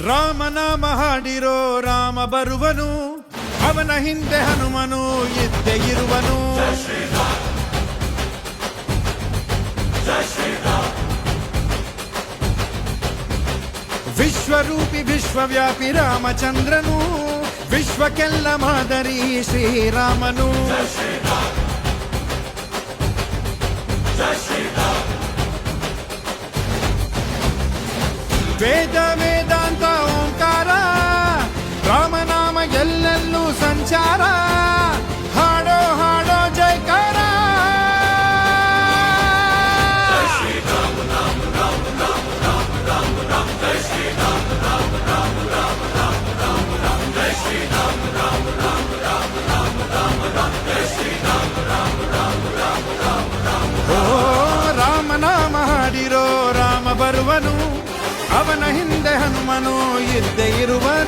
ರಾಮನಾಮ ಹಾಡಿರೋ ರಾಮ ಬರುವನು, ಅವನ ಹಿಂದೆ ಹನುಮನು ಇದ್ದೇ ಇರುವನು. ವಿಶ್ವರೂಪಿ ವಿಶ್ವವ್ಯಾಪಿ ರಾಮಚಂದ್ರನು, ವಿಶ್ವಕ್ಕೆಲ್ಲ ಮಾದರಿ ಶ್ರೀರಾಮನು. ವೇದ ವೇದಾಂತ ಓಂಕಾರ, ರಾಮನಾಮ ಎಲ್ಲೆಲ್ಲೂ ಸಂಚಾರ. ಹಾಡೋ ಹಾಡೋ ಜೈಕಾರ. ಓ ರಾಮನಾಮ ಹಾಡಿರೋ ರಾಮ ಬರುವನು, ಅವನ ಹಿಂದೆ ಹನುಮನು ಇದ್ದೇ ಇರುವನು.